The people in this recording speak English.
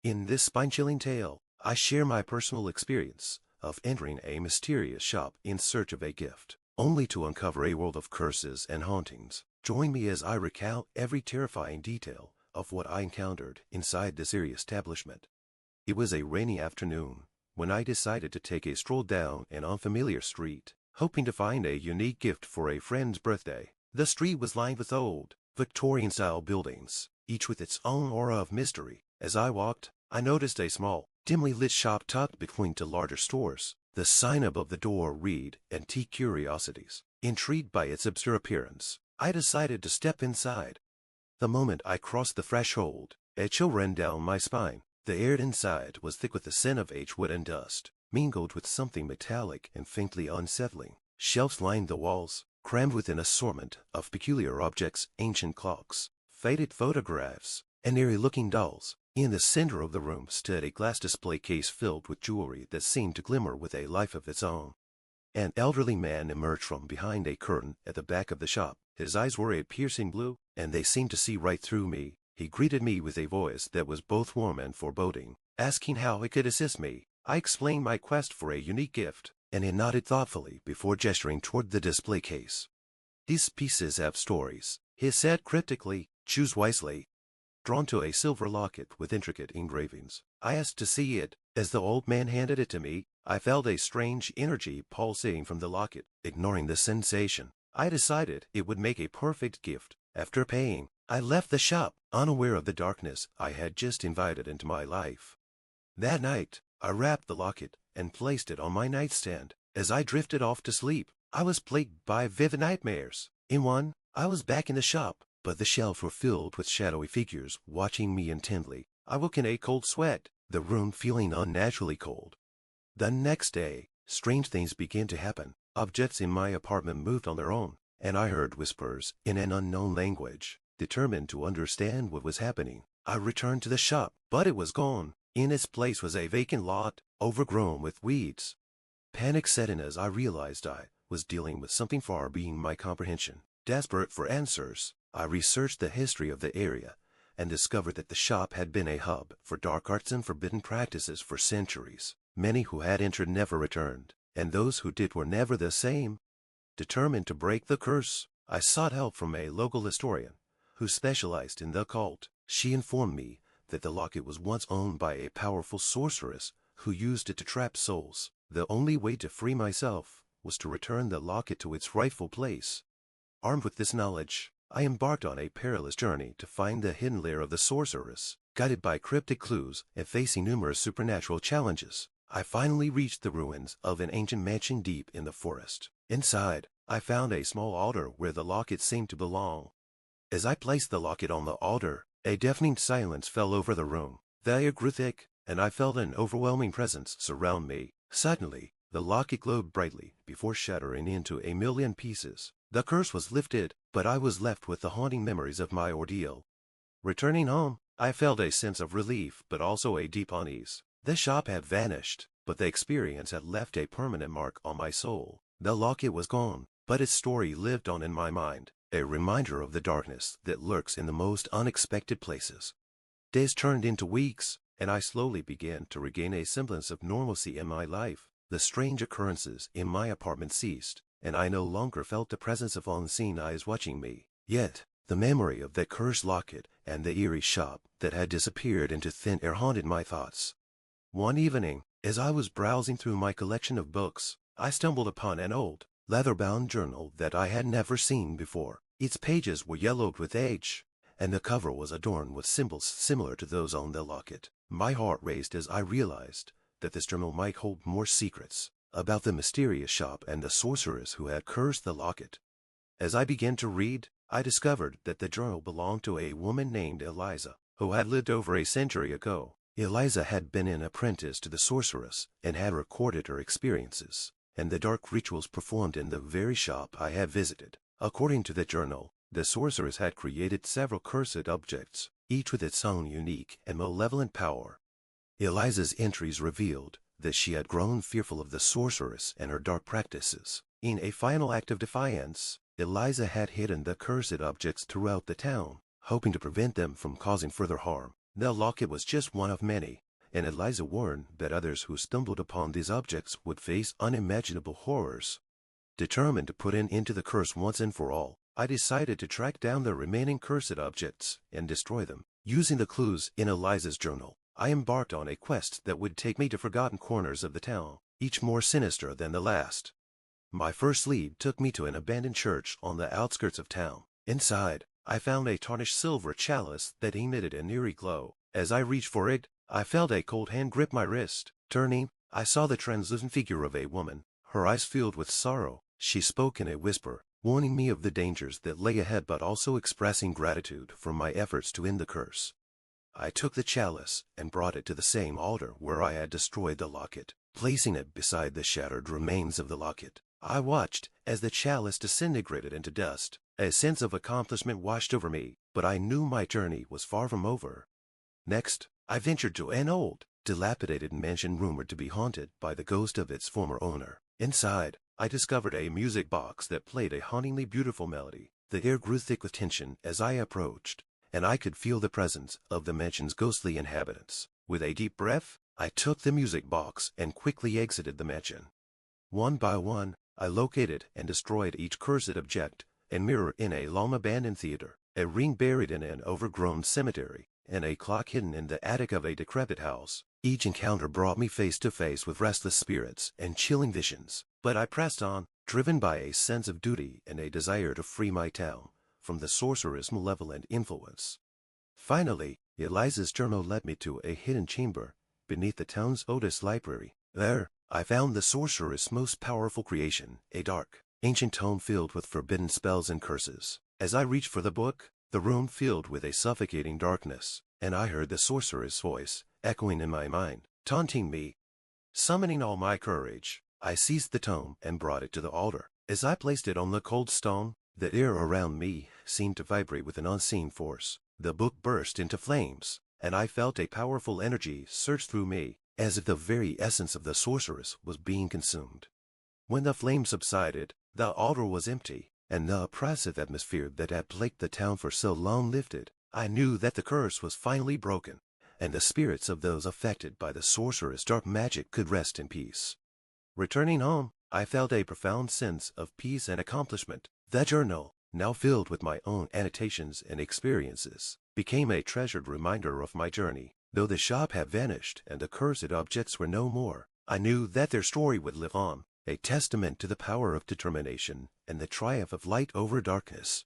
In this spine-chilling tale, I share my personal experience of entering a mysterious shop in search of a gift, only to uncover a world of curses and hauntings. Join me as I recount every terrifying detail of what I encountered inside this eerie establishment. It was a rainy afternoon when I decided to take a stroll down an unfamiliar street, hoping to find a unique gift for a friend's birthday. The street was lined with old, Victorian-style buildings, each with its own aura of mystery. As I walked, I noticed a small, dimly lit shop tucked between two larger stores. The sign above the door read, "Antique Curiosities." Intrigued by its obscure appearance, I decided to step inside. The moment I crossed the threshold, a chill ran down my spine. The air inside was thick with the scent of aged wood and dust, mingled with something metallic and faintly unsettling. Shelves lined the walls, crammed with an assortment of peculiar objects, ancient clocks, faded photographs, and eerie-looking dolls. In the center of the room stood a glass display case filled with jewelry that seemed to glimmer with a life of its own. An elderly man emerged from behind a curtain at the back of the shop. His eyes were a piercing blue, and they seemed to see right through me. He greeted me with a voice that was both warm and foreboding, asking how he could assist me. I explained my quest for a unique gift, and he nodded thoughtfully before gesturing toward the display case. "These pieces have stories," he said cryptically. "Choose wisely." Drawn to a silver locket with intricate engravings, I asked to see it. As the old man handed it to me, I felt a strange energy pulsating from the locket. Ignoring the sensation, I decided it would make a perfect gift. After paying, I left the shop, unaware of the darkness I had just invited into my life. That night, I wrapped the locket and placed it on my nightstand. As I drifted off to sleep, I was plagued by vivid nightmares. In one, I was back in the shop, but the shelves were filled with shadowy figures watching me intently. I woke in a cold sweat, the room feeling unnaturally cold. The next day, strange things began to happen. Objects in my apartment moved on their own, and I heard whispers in an unknown language. Determined to understand what was happening, I returned to the shop, but it was gone. In its place was a vacant lot, overgrown with weeds. Panic set in as I realized I was dealing with something far beyond my comprehension. Desperate for answers, I researched the history of the area and discovered that the shop had been a hub for dark arts and forbidden practices for centuries. Many who had entered never returned, and those who did were never the same. Determined to break the curse, I sought help from a local historian who specialized in the occult. She informed me that the locket was once owned by a powerful sorceress who used it to trap souls. The only way to free myself was to return the locket to its rightful place. Armed with this knowledge, I embarked on a perilous journey to find the hidden lair of the sorceress. Guided by cryptic clues and facing numerous supernatural challenges, I finally reached the ruins of an ancient mansion deep in the forest. Inside, I found a small altar where the locket seemed to belong. As I placed the locket on the altar, a deafening silence fell over the room. The air grew thick, and I felt an overwhelming presence surround me. Suddenly, the locket glowed brightly before shattering into a million pieces. The curse was lifted, but I was left with the haunting memories of my ordeal. Returning home, I felt a sense of relief but also a deep unease. The shop had vanished, but the experience had left a permanent mark on my soul. The locket was gone, but its story lived on in my mind, a reminder of the darkness that lurks in the most unexpected places. Days turned into weeks, and I slowly began to regain a semblance of normalcy in my life. The strange occurrences in my apartment ceased, and I no longer felt the presence of unseen eyes watching me. Yet, the memory of that cursed locket and the eerie shop that had disappeared into thin air haunted my thoughts. One evening, as I was browsing through my collection of books, I stumbled upon an old, leather-bound journal that I had never seen before. Its pages were yellowed with age, and the cover was adorned with symbols similar to those on the locket. My heart raced as I realized that this journal might hold more secrets about the mysterious shop and the sorceress who had cursed the locket. As I began to read, I discovered that the journal belonged to a woman named Eliza, who had lived over a century ago. Eliza had been an apprentice to the sorceress and had recorded her experiences and the dark rituals performed in the very shop I had visited. According to the journal, the sorceress had created several cursed objects, each with its own unique and malevolent power. Eliza's entries revealed that she had grown fearful of the sorceress and her dark practices. In a final act of defiance, Eliza had hidden the cursed objects throughout the town, hoping to prevent them from causing further harm. The locket was just one of many, and Eliza warned that others who stumbled upon these objects would face unimaginable horrors. Determined to put an end to the curse once and for all, I decided to track down the remaining cursed objects and destroy them. Using the clues in Eliza's journal, I embarked on a quest that would take me to forgotten corners of the town, each more sinister than the last. My first lead took me to an abandoned church on the outskirts of town. Inside, I found a tarnished silver chalice that emitted an eerie glow. As I reached for it, I felt a cold hand grip my wrist. Turning, I saw the translucent figure of a woman, her eyes filled with sorrow. She spoke in a whisper, warning me of the dangers that lay ahead but also expressing gratitude for my efforts to end the curse. I took the chalice and brought it to the same altar where I had destroyed the locket, placing it beside the shattered remains of the locket. I watched as the chalice disintegrated into dust. A sense of accomplishment washed over me, but I knew my journey was far from over. Next, I ventured to an old, dilapidated mansion rumored to be haunted by the ghost of its former owner. Inside, I discovered a music box that played a hauntingly beautiful melody. The air grew thick with tension as I approached, and I could feel the presence of the mansion's ghostly inhabitants. With a deep breath, I took the music box and quickly exited the mansion. One by one, I located and destroyed each cursed object: a mirror in a long-abandoned theater, a ring buried in an overgrown cemetery, and a clock hidden in the attic of a decrepit house. Each encounter brought me face to face with restless spirits and chilling visions, but I pressed on, driven by a sense of duty and a desire to free my town from the sorceress' malevolent influence. Finally, Eliza's journal led me to a hidden chamber beneath the town's oldest library. There, I found the sorceress' most powerful creation, a dark, ancient tome filled with forbidden spells and curses. As I reached for the book, the room filled with a suffocating darkness, and I heard the sorceress' voice echoing in my mind, taunting me. Summoning all my courage, I seized the tome and brought it to the altar. As I placed it on the cold stone, the air around me seemed to vibrate with an unseen force. The book burst into flames, and I felt a powerful energy surge through me, as if the very essence of the sorceress was being consumed. When the flames subsided, the altar was empty, and the oppressive atmosphere that had plagued the town for so long lifted. I knew that the curse was finally broken, and the spirits of those affected by the sorceress' dark magic could rest in peace. Returning home, I felt a profound sense of peace and accomplishment. The journal, now filled with my own annotations and experiences, became a treasured reminder of my journey. Though the shop had vanished and the cursed objects were no more, I knew that their story would live on, a testament to the power of determination and the triumph of light over darkness.